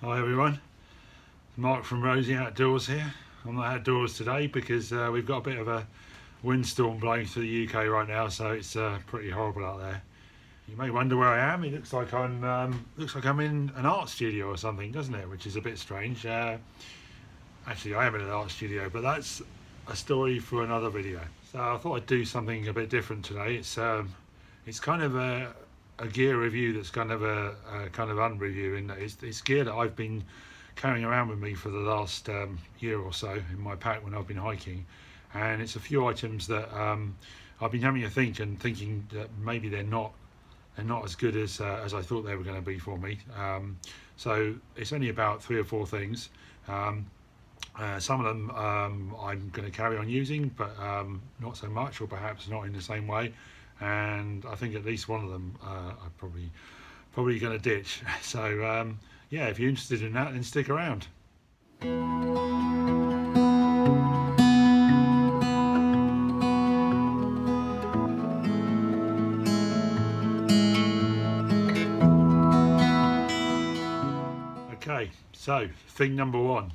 Hi everyone, Mark from Rosy Outdoors here. I'm not outdoors today because we've got a bit of a windstorm blowing through the UK right now, so it's pretty horrible out there. You may wonder where I am. It looks like I'm in an art studio or something, doesn't it? Which is a bit strange. Actually, I am in an art studio, but that's a story for another video. So I thought I'd do something a bit different today. It's kind of a gear review that's kind of a kind of unreview, in that it's gear that I've been carrying around with me for the last year or so in my pack when I've been hiking, and it's a few items that I've been having a thinking that maybe they're not as good as I thought they were going to be for me. So it's only about 3 or 4 things. Some of them I'm going to carry on using, but not so much, or perhaps not in the same way. And I think at least one of them I'm probably going to ditch. So yeah, if you're interested in that, then stick around. Okay, so thing number 1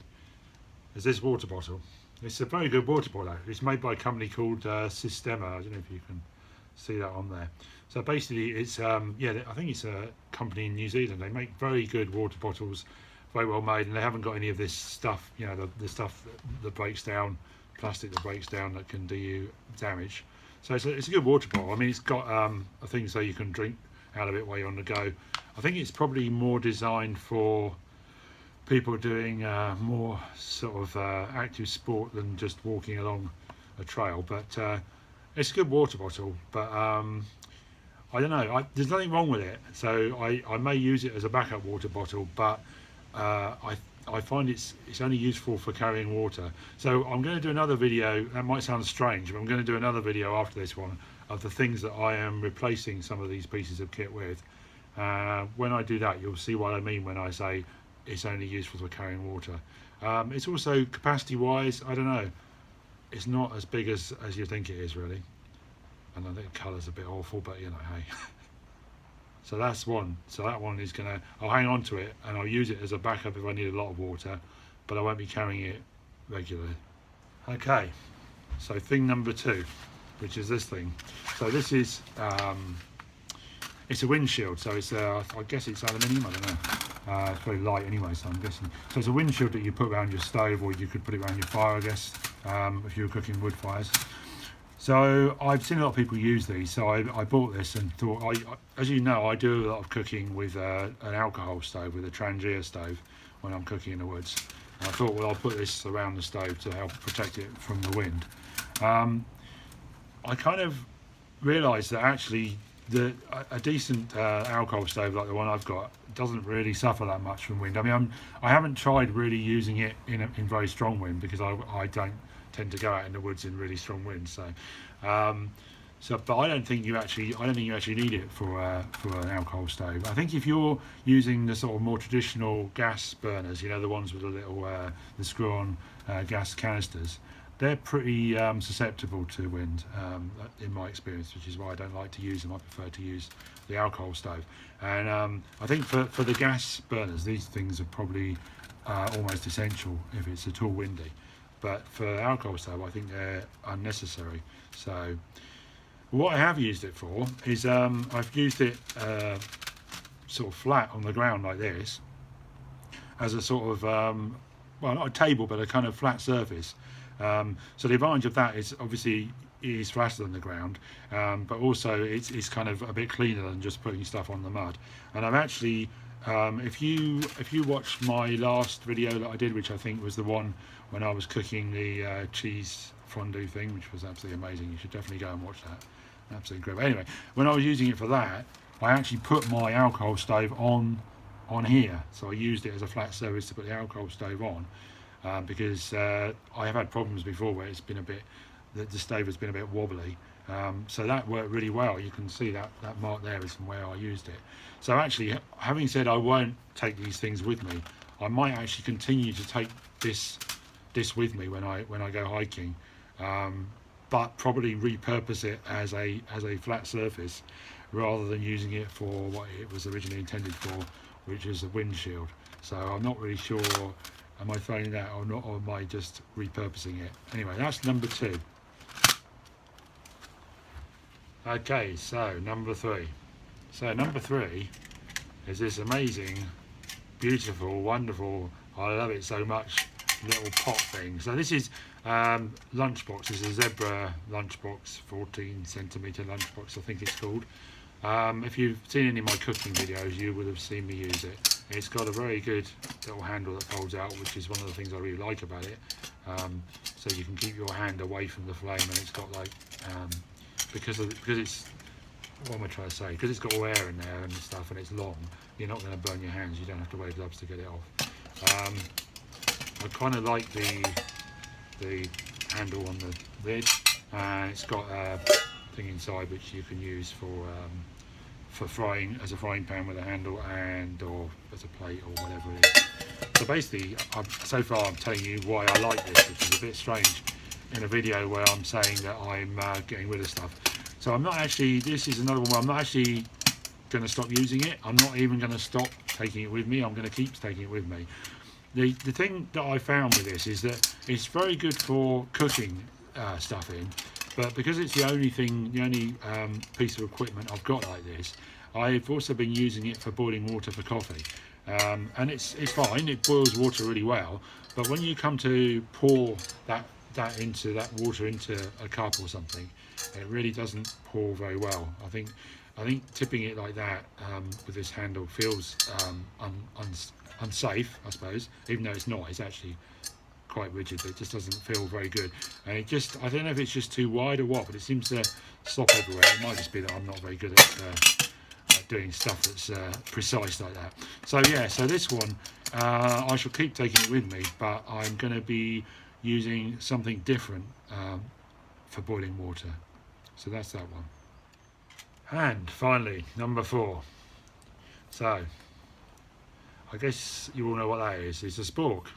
is this water bottle. It's a very good water bottle. It's made by a company called Systema. I don't know if you can see that on there. So basically it's yeah, I think it's a company in New Zealand. They make very good water bottles, very well made, and they haven't got any of this stuff, you know, the stuff that breaks down, plastic that breaks down, that can do you damage. So it's a good water bottle. I mean, it's got a thing so you can drink out of it while you're on the go. I think it's probably more designed for people doing more sort of active sport than just walking along a trail, but it's a good water bottle. But I don't know, there's nothing wrong with it, so I may use it as a backup water bottle, but I find it's only useful for carrying water. So I'm going to do another video. That might sound strange, but I'm going to do another video after this one of the things that I am replacing some of these pieces of kit with. When I do that, you'll see what I mean when I say it's only useful for carrying water. It's also, capacity wise, I don't know, it's not as big as you think it is, really. And I think the colour's a bit awful, but you know, hey. So that's one. So that one is gonna, I'll hang on to it and I'll use it as a backup if I need a lot of water, but I won't be carrying it regularly. Okay, so thing number 2, which is this thing. So this is it's a windshield, so it's I guess it's aluminium, I don't know. It's very light anyway, so I'm guessing. So it's a windshield that you put around your stove, or you could put it around your fire, I guess, if you were cooking wood fires. So I've seen a lot of people use these, so I bought this and thought, as you know, I do a lot of cooking with an alcohol stove, with a Trangia stove, when I'm cooking in the woods. And I thought, well, I'll put this around the stove to help protect it from the wind. I kind of realised that actually a decent alcohol stove like the one I've got doesn't really suffer that much from wind. I mean, I haven't tried really using it in very strong wind, because I don't tend to go out in the woods in really strong winds. So, but I don't think you actually need it for an alcohol stove. I think if you're using the sort of more traditional gas burners, you know, the ones with the little the screw-on gas canisters, they're pretty susceptible to wind, in my experience, which is why I don't like to use them. I prefer to use the alcohol stove. And I think for the gas burners, these things are probably almost essential if it's at all windy. But for alcohol stove, I think they're unnecessary. So what I have used it for is I've used it sort of flat on the ground like this, as a sort of well, not a table, but a kind of flat surface. So the advantage of that is obviously it is flatter than the ground, but also it's kind of a bit cleaner than just putting stuff on the mud. And I've actually, if you watch my last video that I did, which I think was the one when I was cooking the cheese fondue thing, which was absolutely amazing, you should definitely go and watch that. Absolutely incredible. Anyway, when I was using it for that, I actually put my alcohol stove on here, so I used it as a flat surface to put the alcohol stove on. Because I have had problems before where it's been a bit, the stove has been a bit wobbly, so that worked really well. You can see that mark there is from where I used it. So actually, having said I won't take these things with me, I might actually continue to take this with me when I go hiking, but probably repurpose it as a flat surface rather than using it for what it was originally intended for, which is a windshield. So I'm not really sure, am I throwing that or not, or am I just repurposing it? Anyway, that's number 2. Okay, so number 3. So number 3 is this amazing, beautiful, wonderful, I love it so much, little pot thing. So this is lunchbox. It's a zebra lunchbox, 14cm lunchbox, I think it's called. If you've seen any of my cooking videos, you would have seen me use it. It's got a very good little handle that folds out, which is one of the things I really like about it. So you can keep your hand away from the flame, and it's got like because it's, what am I trying to say? Because it's got all air in there and stuff, and it's long. You're not going to burn your hands. You don't have to wear gloves to get it off. I kind of like the handle on the lid, and it's got a thing inside which you can use for frying, as a frying pan with a handle, and or as a plate or whatever it is. So basically, so far I'm telling you why I like this, which is a bit strange in a video where I'm saying that I'm getting rid of stuff. So I'm not actually, this is another one where I'm not actually going to stop using it. I'm not even going to stop taking it with me. I'm going to keep taking it with me. The thing that I found with this is that it's very good for cooking stuff in, but because it's the only piece of equipment I've got like this, I've also been using it for boiling water for coffee, and it's fine. It boils water really well, but when you come to pour that water into a cup or something, it really doesn't pour very well. I think tipping it like that with this handle feels unsafe, I suppose, even though it's not. It's actually quite rigid, but it just doesn't feel very good. And it just, I don't know if it's just too wide or what, but it seems to slop everywhere. It might just be that I'm not very good at doing stuff that's precise like that. So yeah, so this one I shall keep taking it with me, but I'm going to be using something different for boiling water. So that's that one. And finally, number 4. So I guess you all know what that is. It's a spork.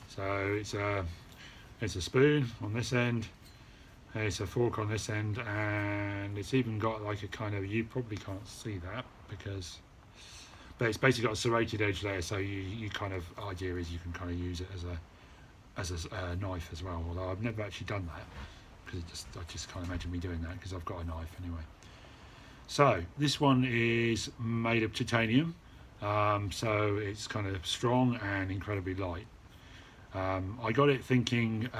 So it's a spoon on this end, and it's a fork on this end, and it's even got like a kind of, you probably can't see that but it's basically got a serrated edge there, so you kind of, idea is you can kind of use it as a knife as well, although I've never actually done that, because I just can't imagine me doing that, because I've got a knife anyway. So this one is made of titanium, so it's kind of strong and incredibly light. I got it thinking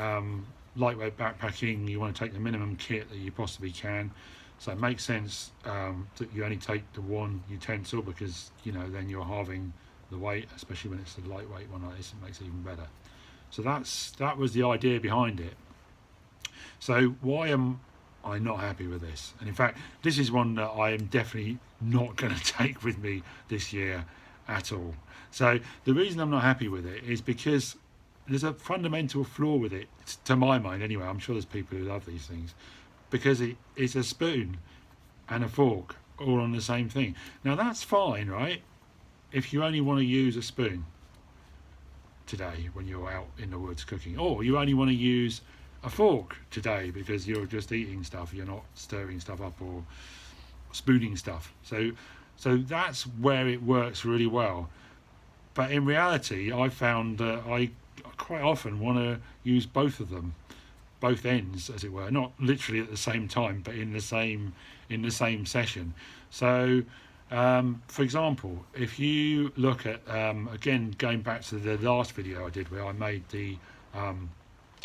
lightweight backpacking, you want to take the minimum kit that you possibly can, so it makes sense that you only take the one utensil, because then you're halving the weight, especially when it's a lightweight one like this. It makes it even better. So that was the idea behind it. So why am I not happy with this? And in fact, this is one that I am definitely not going to take with me this year at all. So the reason I'm not happy with it is because there's a fundamental flaw with it, to my mind anyway. I'm sure there's people who love these things, because it's a spoon and a fork all on the same thing. Now that's fine, right, if you only want to use a spoon today when you're out in the woods cooking, or you only want to use a fork today because you're just eating stuff, you're not stirring stuff up or spooning stuff. So that's where it works really well. But in reality, I found that I quite often want to use both of them, both ends as it were, not literally at the same time, but in the same session. So for example, if you look at again, going back to the last video I did where I made the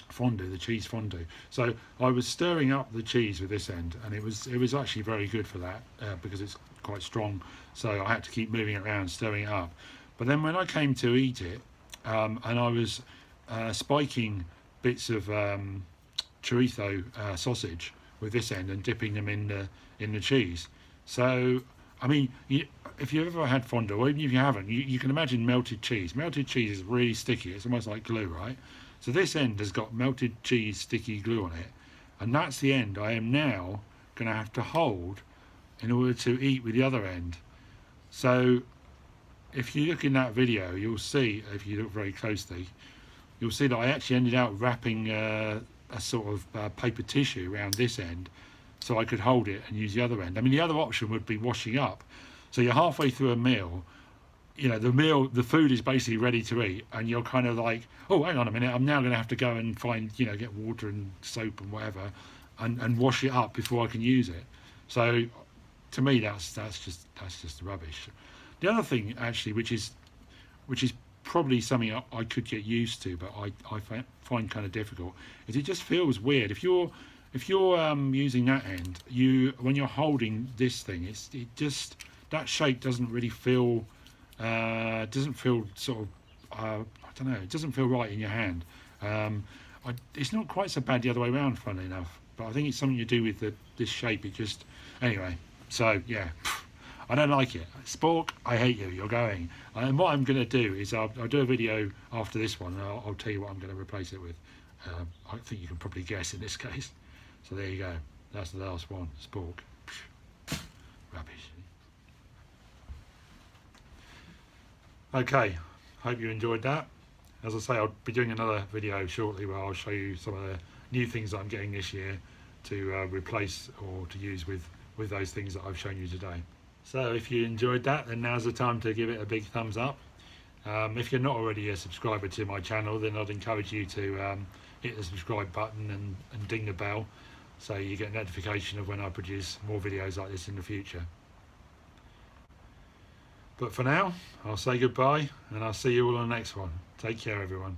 fondue, the cheese fondue, so I was stirring up the cheese with this end, and it was actually very good for that, because it's quite strong, so I had to keep moving it around, stirring it up. But then when I came to eat it, and I was spiking bits of chorizo sausage with this end and dipping them in the cheese. So I mean, if you've ever had fondue, or even if you haven't, you can imagine melted cheese. Melted cheese is really sticky. It's almost like glue, right? So this end has got melted cheese sticky glue on it, and that's the end I am now going to have to hold in order to eat with the other end. So if you look in that video, you'll see, if you look very closely, you'll see that I actually ended up wrapping a sort of paper tissue around this end so I could hold it and use the other end. I mean, the other option would be washing up. So you're halfway through a meal, you know, the food is basically ready to eat, and you're kind of like, oh, hang on a minute, I'm now going to have to go and find, you know, get water and soap and whatever, and wash it up before I can use it. So to me, that's just rubbish. The other thing actually, which is probably something I could get used to, but I find kind of difficult, is it just feels weird if you're using that end, when you're holding this thing, it just, that shape doesn't really feel sort of I don't know, it doesn't feel right in your hand. It's not quite so bad the other way around, funnily enough, but I think it's something to do with this shape. It just, anyway, so yeah, I don't like it. Spork, I hate you, you're going. And what I'm going to do is I'll do a video after this one, and I'll tell you what I'm going to replace it with. I think you can probably guess in this case. So there you go, that's the last one, Spork. Rubbish. Okay, hope you enjoyed that. As I say, I'll be doing another video shortly where I'll show you some of the new things that I'm getting this year to replace or to use with those things that I've shown you today. So if you enjoyed that, then now's the time to give it a big thumbs up. If you're not already a subscriber to my channel, then I'd encourage you to hit the subscribe button and ding the bell, so you get notification of when I produce more videos like this in the future. But for now, I'll say goodbye, and I'll see you all on the next one. Take care, everyone.